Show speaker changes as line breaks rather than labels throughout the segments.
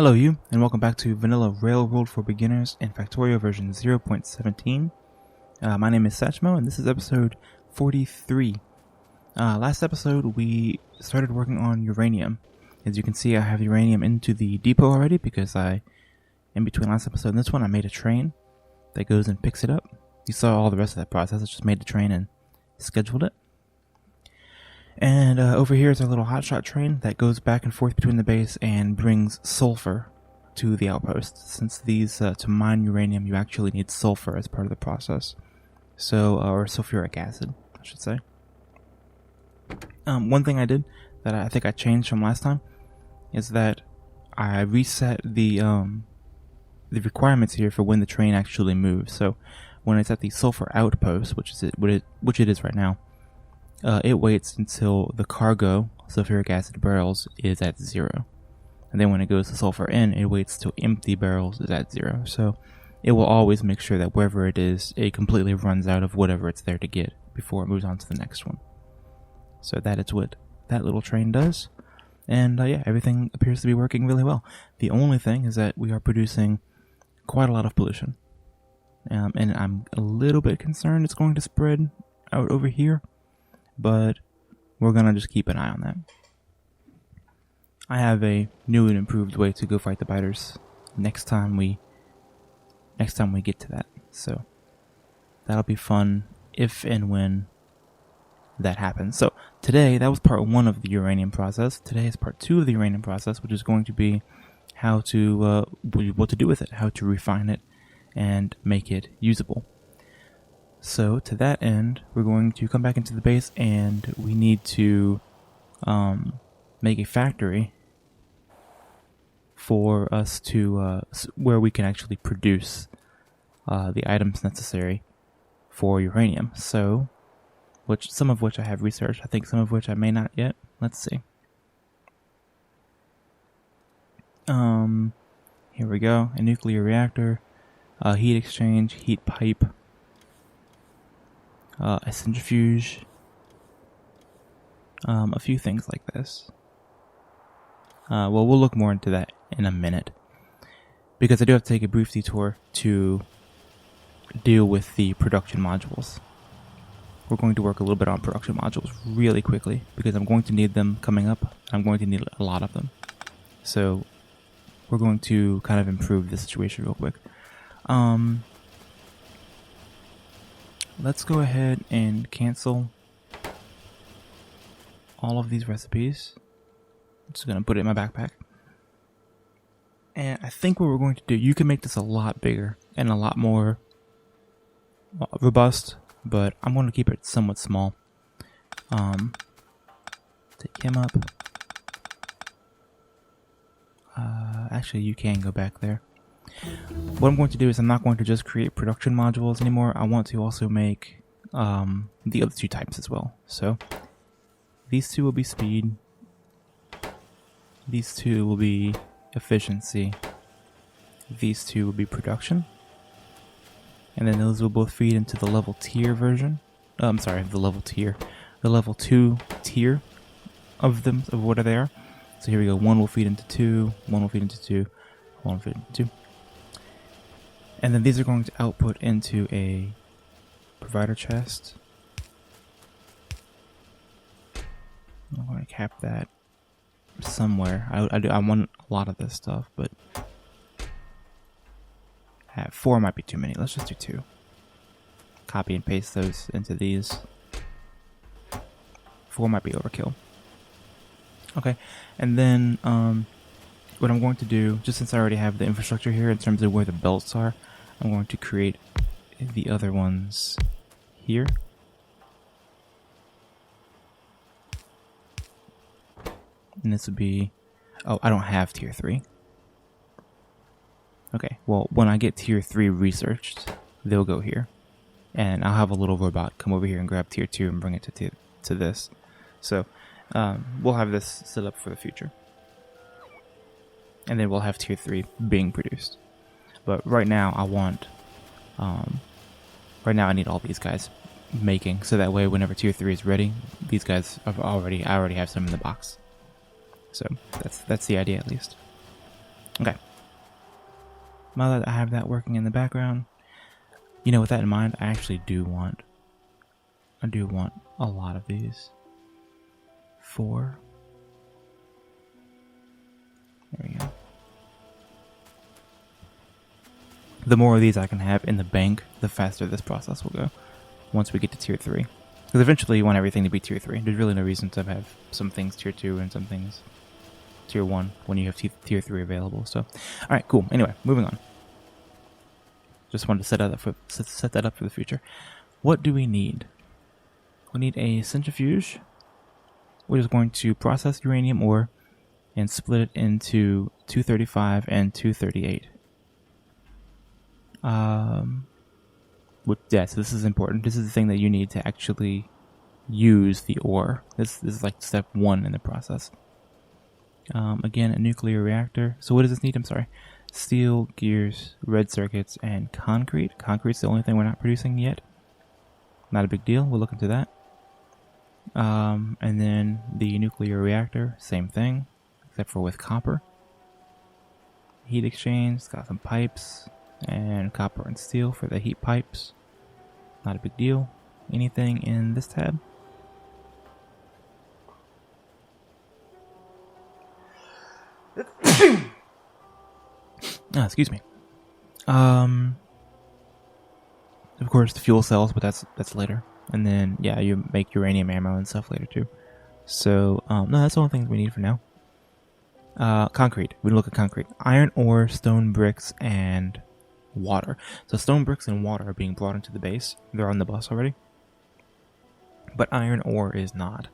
Hello you, and welcome back to Vanilla Railroad for Beginners in Factorio version 0.17. My name is Satchmo, and this is episode 43. Last episode, we started working on uranium. As you can see, I have uranium into the depot already because in between last episode and this one, I made a train that goes and picks it up. You saw all the rest of that process. I just made the train and scheduled it. And over here is our little hotshot train that goes back and forth between the base and brings sulfur to the outpost. Since these, to mine uranium, you actually need sulfur as part of the process. So, or sulfuric acid, I should say. One thing I did that I think I changed from last time is that I reset the requirements here for when the train actually moves. So, when it's at the sulfur outpost, which it is right now, it waits until the cargo, sulfuric acid barrels, is at 0. And then when it goes to sulfur in, it waits till empty barrels is at 0. So it will always make sure that wherever it is, it completely runs out of whatever it's there to get before it moves on to the next one. So that is what that little train does. And yeah, everything appears to be working really well. The only thing is that we are producing quite a lot of pollution. And I'm a little bit concerned it's going to spread out over here. But we're gonna just keep an eye on that. I have a new and improved way to go fight the biters next time we get to that. So that'll be fun if and when that happens. So today, that was part 1 of the uranium process. Today is part 2 of the uranium process, which is going to be how to what to do with it, how to refine it and make it usable. So, to that end, we're going to come back into the base and we need to make a factory for us to, where we can actually produce the items necessary for uranium. So, some of which I have researched, I think some of which I may not yet. Let's see. Here we go, a nuclear reactor, heat exchange, heat pipe, a centrifuge, a few things like this. Well, we'll look more into that in a minute, because I do have to take a brief detour to deal with the production modules. We're going to work a little bit on production modules really quickly, because I'm going to need them coming up. I'm going to need a lot of them. So, we're going to kind of improve the situation real quick. Let's go ahead and cancel all of these recipes. I'm just going to put it in my backpack. And I think what we're going to do, you can make this a lot bigger and a lot more robust, but I'm going to keep it somewhat small. Take him up. Actually, you can go back there. What I'm going to do is I'm not going to just create production modules anymore. I want to also make the other 2 types as well. So these 2 will be speed. These 2 will be efficiency. These 2 will be production. And then those will both feed into the level tier version. I'm sorry, the level 2 tier of them, of what they are. So here we go. 1 will feed into 2. 1 will feed into 2. 1 will feed into 2. And then these are going to output into a provider chest. I'm going to cap that somewhere. I want a lot of this stuff, but 4 might be too many. Let's just do 2. Copy and paste those into these. 4 might be overkill. Okay, and then what I'm going to do, just since I already have the infrastructure here in terms of where the belts are, I'm going to create the other ones here. And this would be... Oh, I don't have tier 3. Okay, well, when I get tier 3 researched, they'll go here. And I'll have a little robot come over here and grab tier 2 and bring it to this. So, we'll have this set up for the future. And then we'll have tier 3 being produced. But right now I want, right now I need all these guys making, so that way whenever tier 3 is ready, these guys I already have some in the box. So that's the idea at least. Okay. Now that I have that working in the background, you know, with that in mind, I do want a lot of these. 4. There we go. The more of these I can have in the bank, the faster this process will go once we get to tier 3. Because eventually you want everything to be tier 3. There's really no reason to have some things tier 2 and some things tier 1 when you have tier 3 available. So, alright, cool. Anyway, moving on. Just wanted to set that up for the future. What do we need? We need a centrifuge, which is going to process uranium ore and split it into 235 and 238. So this is important. This is the thing that you need to actually use the ore. This is like step 1 in the process. Again, a nuclear reactor. So what does this need? I'm sorry. Steel, gears, red circuits, and concrete. Concrete's the only thing we're not producing yet. Not a big deal. We'll look into that. And then the nuclear reactor, same thing, except for with copper. Heat exchange, it's got some pipes, and copper and steel for the heat pipes. Not a big deal. Anything in this tab? Excuse me. Of course, the fuel cells, but that's later. And then, yeah, you make uranium ammo and stuff later too. So, no, that's the only thing we need for now. Concrete. We look at concrete. Iron ore, stone bricks, and water. So stone bricks and water are being brought into the base. They're on the bus already. But iron ore is not.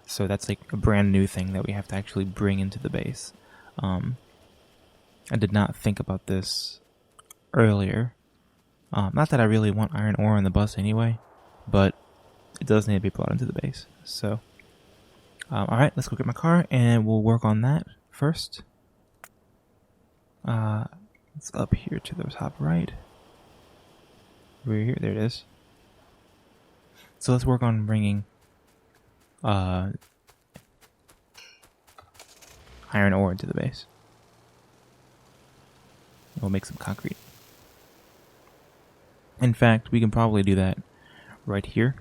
So that's like a brand new thing that we have to actually bring into the base. I did not think about this earlier. Not that I really want iron ore on the bus anyway, but it does need to be brought into the base. So, alright, let's go get my car and we'll work on that first. It's up here to the top right. We're here, there it is. So let's work on bringing iron ore into the base. We'll make some concrete. In fact, we can probably do that right here,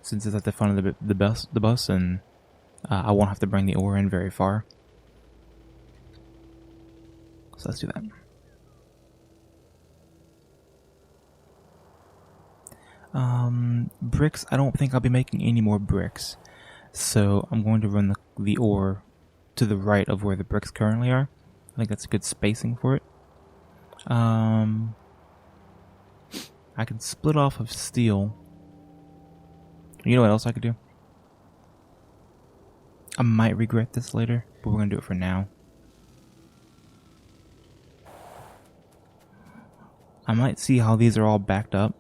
since it's at the front of the bus, and I won't have to bring the ore in very far. So let's do that. Bricks, I don't think I'll be making any more bricks. So I'm going to run the ore to the right of where the bricks currently are. I think that's good spacing for it. I can split off of steel. You know what else I could do? I might regret this later, but we're going to do it for now. I might see how these are all backed up.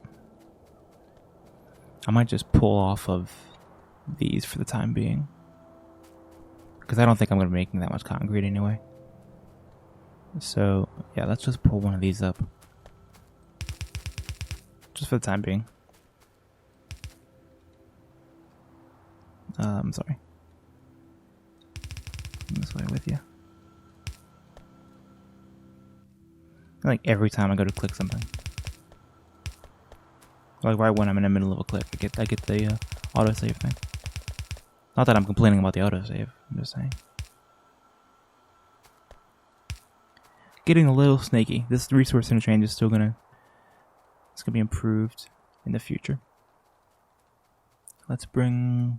I might just pull off of these for the time being. Because I don't think I'm going to be making that much concrete anyway. So, yeah, let's just pull one of these up. Just for the time being. I'm sorry. This way with you. Like every time I go to click something. Like right when I'm in the middle of a click, I get the autosave thing. Not that I'm complaining about the autosave, I'm just saying. Getting a little snaky. This resource interchange is still gonna be improved in the future. Let's bring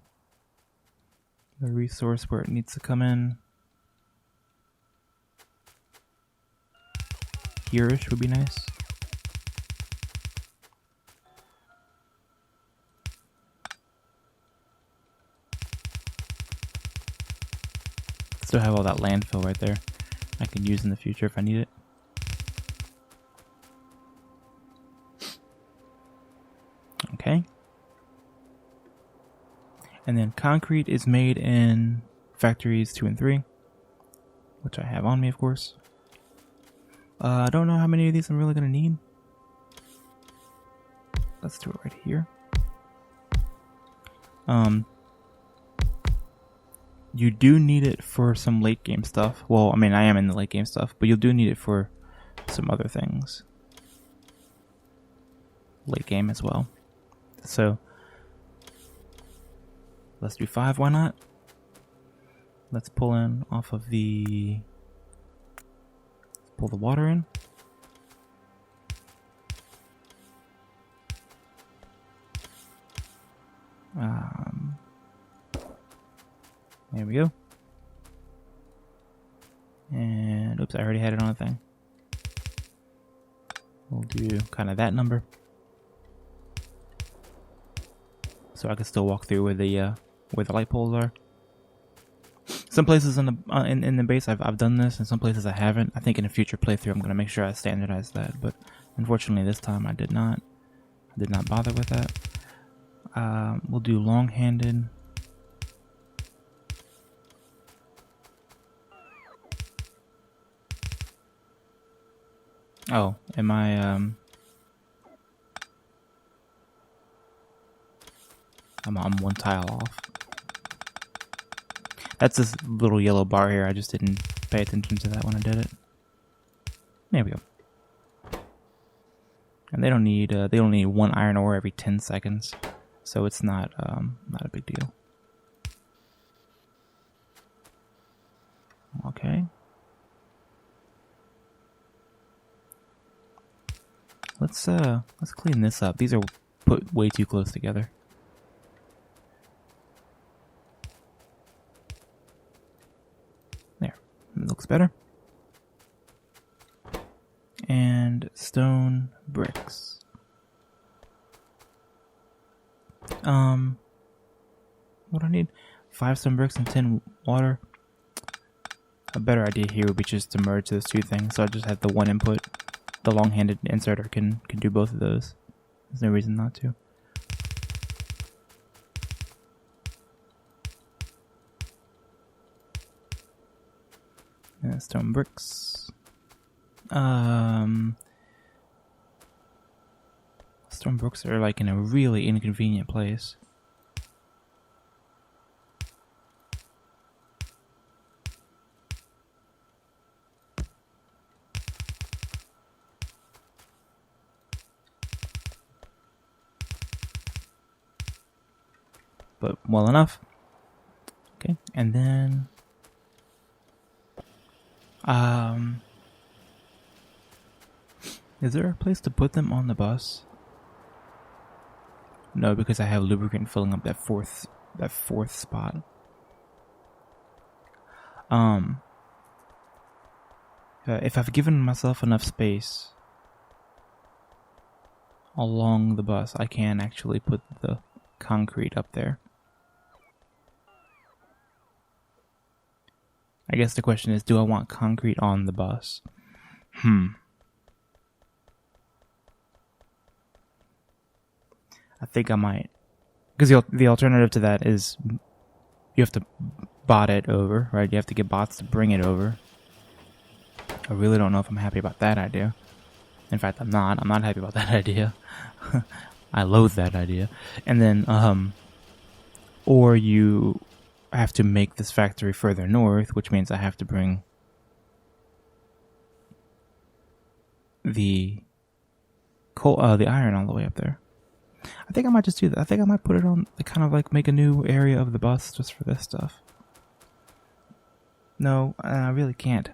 the resource where it needs to come in. Here-ish would be nice. Still have all that landfill right there I can use in the future if I need it. Okay. And then concrete is made in factories 2 and 3, which I have on me, of course. I don't know how many of these I'm really going to need. Let's do it right here. You do need it for some late game stuff. Well, I mean, I am in the late game stuff, but you do need it for some other things. Late game as well. So, let's do 5, why not? Let's pull in off of the... Pull the water in. There we go. And, oops, I already had it on a thing. We'll do kind of that number. So I can still walk through where the light poles are. Some places in the base I've done this, and some places I haven't. I think in a future playthrough I'm going to make sure I standardize that, but unfortunately this time I did not. I did not bother with that. We'll do long-handed. Oh, am I I'm one tile off. That's this little yellow bar here. I just didn't pay attention to that when I did it. There we go. And they don't need one iron ore every 10 seconds, so it's not a big deal. Okay. Let's clean this up. These are put way too close together. There. It looks better. And stone bricks. What do I need? 5 stone bricks and 10 water. A better idea here would be just to merge those two things, so I just have the one input. The long-handed inserter can do both of those. There's no reason not to. And stone bricks. Stone bricks are like in a really inconvenient place. But well enough. Okay, and then is there a place to put them on the bus? No, because I have lubricant filling up that fourth spot. If I've given myself enough space along the bus, I can actually put the concrete up there. I guess the question is, do I want concrete on the bus? I think I might. Because the alternative to that is you have to bot it over, right? You have to get bots to bring it over. I really don't know if I'm happy about that idea. In fact, I'm not. I'm not happy about that idea. I loathe that idea. And then, or you have to make this factory further north, which means I have to bring the coal, the iron all the way up there. I think I might just do that. I think I might put it on, kind of like make a new area of the bus just for this stuff. No, I really can't.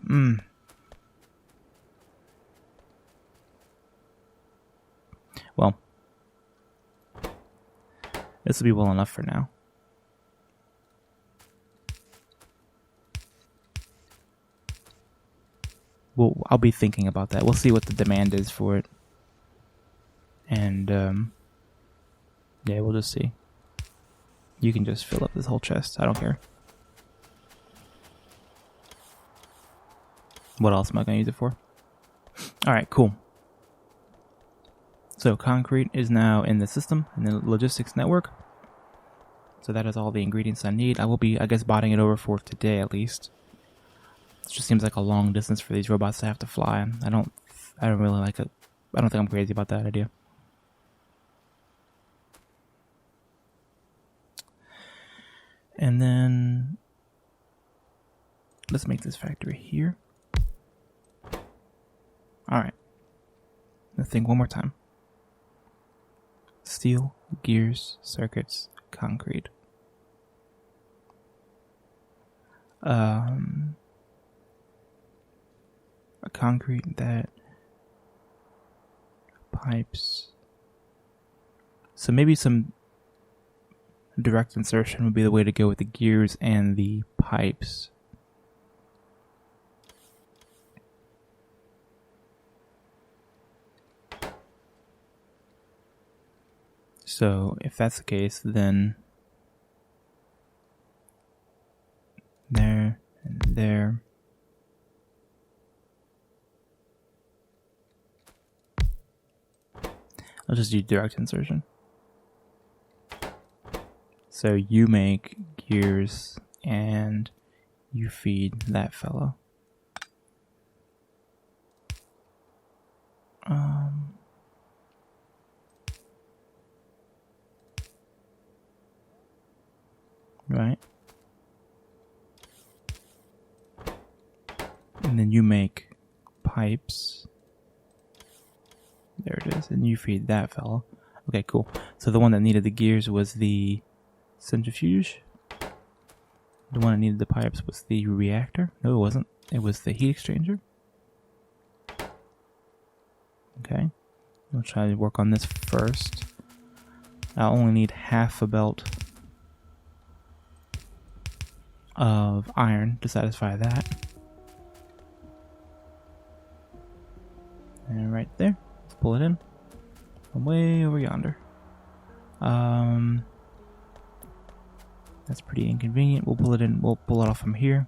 Well, this will be well enough for now. Well, I'll be thinking about that. We'll see what the demand is for it. And, yeah, we'll just see. You can just fill up this whole chest. I don't care. What else am I going to use it for? Alright, cool. So concrete is now in the system, in the logistics network. So that is all the ingredients I need. I will be, I guess, botting it over for today at least. It just seems like a long distance for these robots to have to fly. I don't really like it. I don't think I'm crazy about that idea. And then Let's make this factory here. Alright. Let's think one more time. Steel, gears, circuits, concrete. A concrete that pipes. So maybe some direct insertion would be the way to go with the gears and the pipes. So if that's the case, then there and there. I'll just do direct insertion. So you make gears and you feed that fellow. Right. And then you make pipes. There it is. And you feed that fellow. Okay, cool. So the one that needed the gears was the centrifuge. The one that needed the pipes was the reactor. No, it wasn't. It was the heat exchanger. Okay. I'll try to work on this first. I'll only need half a belt of iron to satisfy that. And right there. Let's pull it in. From way over yonder. That's pretty inconvenient. We'll pull it in. We'll pull it off from here.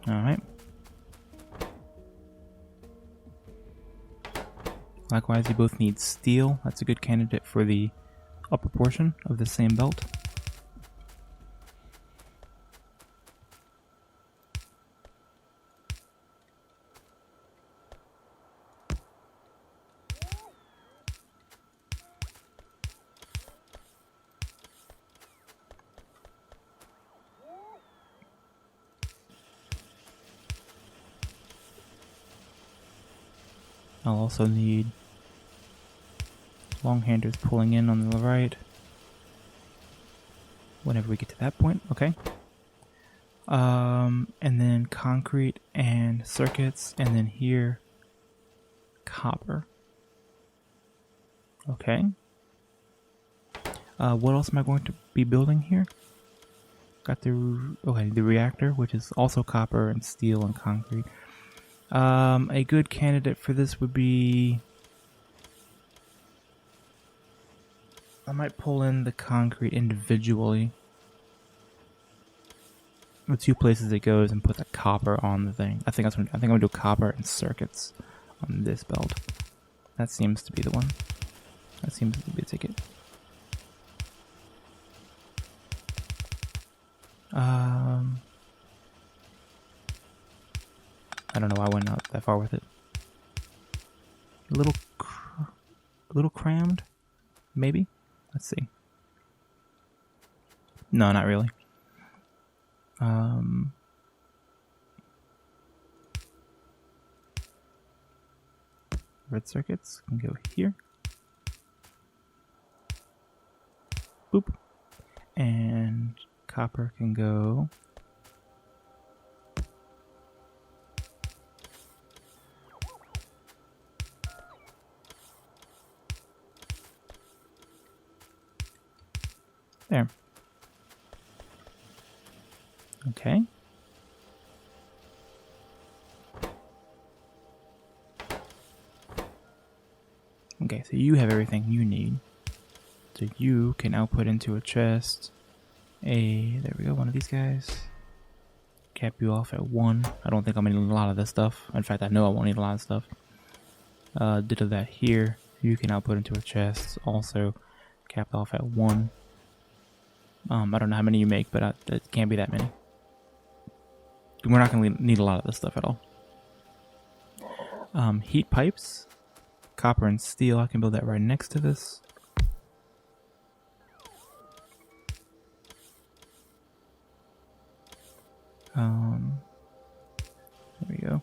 Alright. Likewise, you both need steel. That's a good candidate for the upper portion of the same belt. I'll also need long handers pulling in on the right whenever we get to that point. Okay. And then concrete and circuits, and then here copper. Okay. What else am I going to be building here? Got the reactor, which is also copper and steel and concrete. A good candidate for this would be... I might pull in the concrete individually. The two places it goes and put the copper on the thing. I think I'm gonna do copper and circuits on this belt. That seems to be the one. That seems to be a ticket. I don't know why I went out that far with it. A little crammed, maybe. Let's see. No, not really. Red circuits can go here. Boop. And copper can go there. Okay. Okay, so you have everything you need. So you can output into a chest there we go, one of these guys. Cap you off at 1. I don't think I'm gonna need a lot of this stuff. In fact, I know I won't need a lot of stuff. Ditto that here. You can output into a chest, also capped off at 1. I don't know how many you make, but it can't be that many. we're not going to need a lot of this stuff at all. Heat pipes, copper and steel. I can build that right next to this. There we go.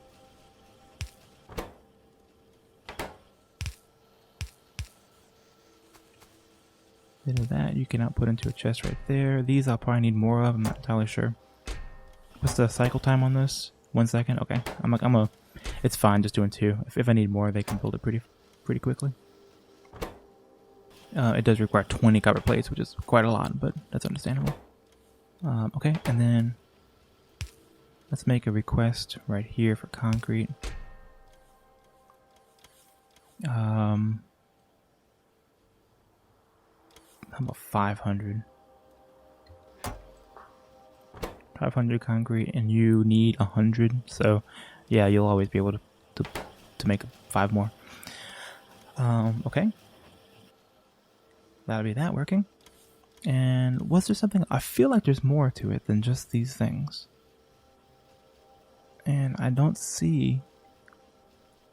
Bit of that you can output into a chest right there. These I'll probably need more of. I'm not entirely sure. What's the cycle time on this? 1 second. Okay, it's fine just doing 2. If I need more, they can build it pretty quickly. It does require 20 copper plates, which is quite a lot, but that's understandable. Okay, and then let's make a request right here for concrete. How about 500? 500 concrete, and you need 100. So, yeah, you'll always be able to make 5 more. Okay, that'll be that working. And was there something? I feel like there's more to it than just these things, and I don't see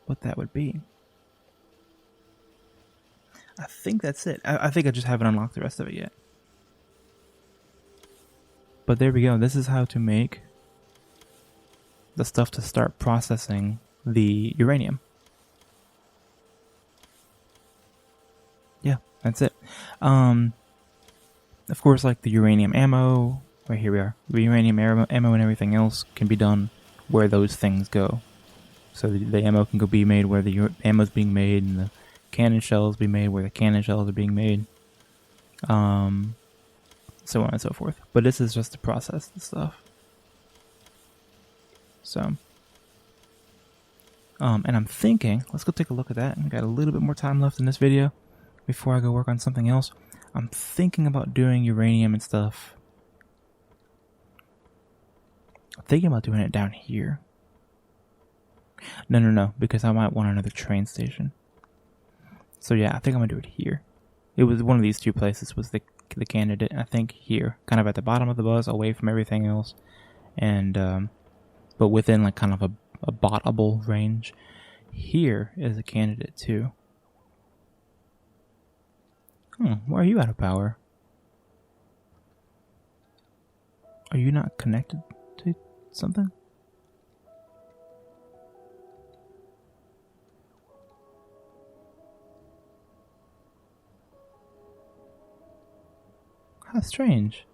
what that would be. I think that's it. I think I just haven't unlocked the rest of it yet. But there we go. This is how to make the stuff to start processing the uranium. Yeah, that's it. Of course, like the uranium ammo, right here we are. The uranium ammo and everything else can be done where those things go. So the ammo can be made where the ammo is being made, and the cannon shells be made where the cannon shells are being made. So on and so forth. But this is just to process the stuff. So, and I'm thinking, let's go take a look at that. I got a little bit more time left in this video before I go work on something else. I'm thinking about doing uranium and stuff. I'm thinking about doing it down here. No, because I might want another train station. So yeah, I think I'm gonna do it here. It was one of these 2 places was the candidate. I think here, kind of at the bottom of the bus, away from everything else, and but within like kind of a bottable range. Here is a candidate too. Why are you out of power? Are you not connected to something? How strange.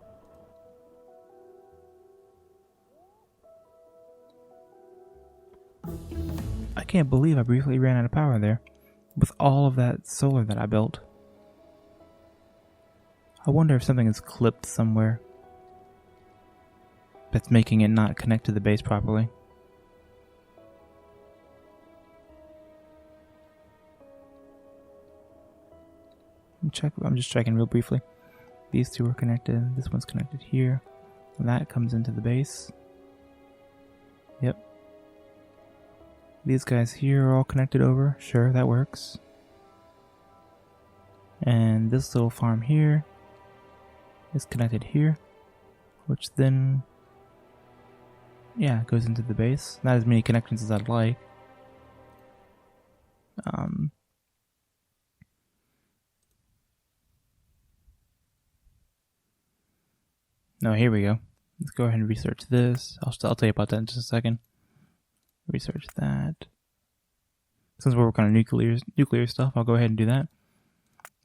I can't believe I briefly ran out of power there with all of that solar that I built. I wonder if something is clipped somewhere that's making it not connect to the base properly. I'm just checking real briefly. These 2 are connected. This one's connected here. And that comes into the base. Yep. These guys here are all connected over. Sure, that works. And this little farm here is connected here, which then, yeah, goes into the base. Not as many connections as I'd like. No, here we go. Let's go ahead and research this. I'll tell you about that in just a second. Research that. Since we're working on nuclear stuff, I'll go ahead and do that.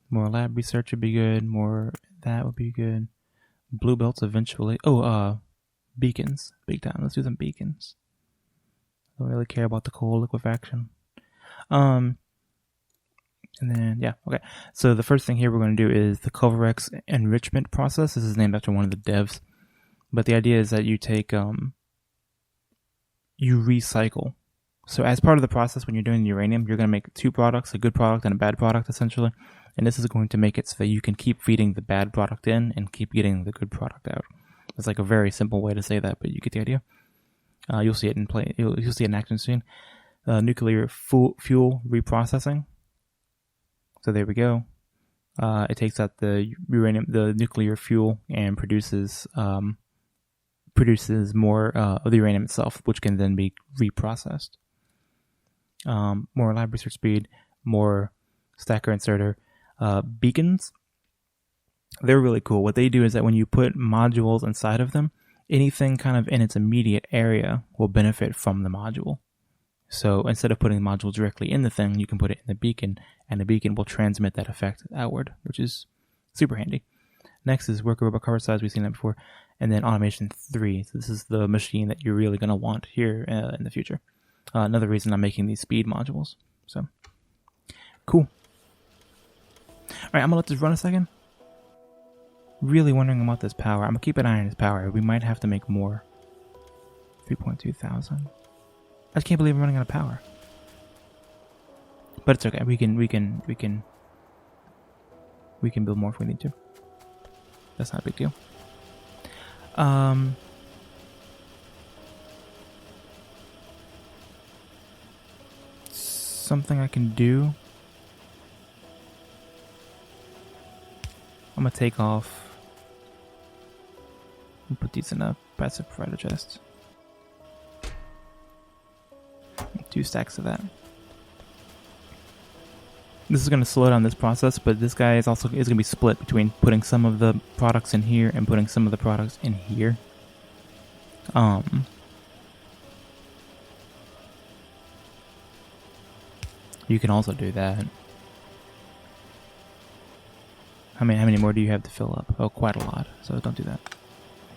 More lab research would be good. More that would be good. Blue belts eventually. Oh, beacons. Big time. Let's do some beacons. I don't really care about the coal liquefaction. And then, yeah, okay. So the first thing here we're going to do is the Culverex enrichment process. This is named after one of the devs. But the idea is that you take, you recycle. So as part of the process, when you're doing uranium, you're going to make 2 products, a good product and a bad product, essentially. And this is going to make it so that you can keep feeding the bad product in and keep getting the good product out. It's like a very simple way to say that, but you get the idea. You'll see it in play. You'll see it in action soon. Nuclear fuel reprocessing. So there we go. It takes out the uranium, the nuclear fuel, and produces produces more of the uranium itself, which can then be reprocessed. More lab research speed, more stacker inserter. Beacons, they're really cool. What they do is that when you put modules inside of them, anything kind of in its immediate area will benefit from the module. So instead of putting the module directly in the thing, you can put it in the beacon, and the beacon will transmit that effect outward, which is super handy. Next is worker robot cover size. We've seen that before. And then automation 3. So this is the machine that you're really going to want here in the future. Another reason I'm making these speed modules. So, cool. All right, I'm going to let this run a second. Really wondering about this power. I'm going to keep an eye on this power. We might have to make more. 3.2 thousand. I just can't believe I'm running out of power. But it's okay. We can build more if we need to. That's not a big deal. Something I can do. I'm gonna take off and put these in a passive provider chest. 2 stacks of that. This is going to slow down this process, but this guy is going to be split between putting some of the products in here and putting some of the products in here. You can also do that. How many more do you have to fill up? Oh, quite a lot. So don't do that.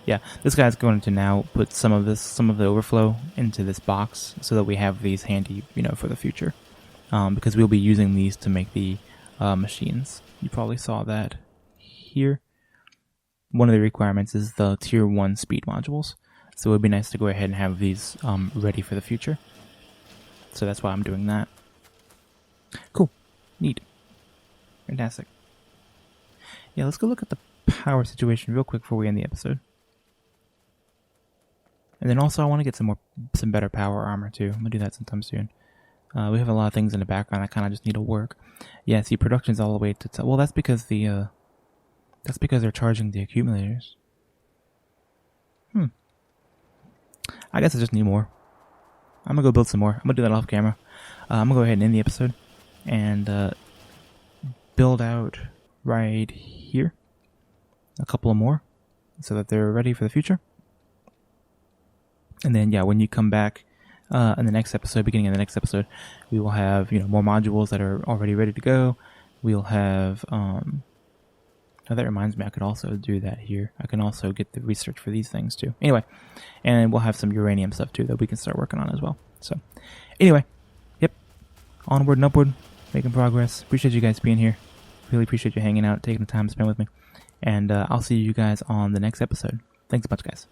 Yeah, this guy's going to now put some of the overflow into this box so that we have these handy, for the future. Because we'll be using these to make the machines. You probably saw that here. One of the requirements is the tier 1 speed modules. So it would be nice to go ahead and have these ready for the future. So that's why I'm doing that. Cool. Neat. Fantastic. Yeah, let's go look at the power situation real quick before we end the episode. And then also I want to get some better power armor too. I'm going to do that sometime soon. We have a lot of things in the background that kind of just need to work. Yeah, see, production's all the way to... well, that's because they're charging the accumulators. I guess I just need more. I'm going to go build some more. I'm going to do that off camera. I'm going to go ahead and end the episode. And build out right here. A couple of more. So that they're ready for the future. And then, yeah, when you come back... in the next episode, beginning of the next episode, we will have more modules that are already ready to go. We'll have oh, that reminds me, I could also do that here. I can also get the research for these things too. Anyway, and we'll have some uranium stuff too that we can start working on as well. So anyway, yep, onward and upward, making progress. Appreciate you guys being here. Really appreciate you hanging out, taking the time to spend with me. And I'll see you guys on the next episode. Thanks a bunch, guys.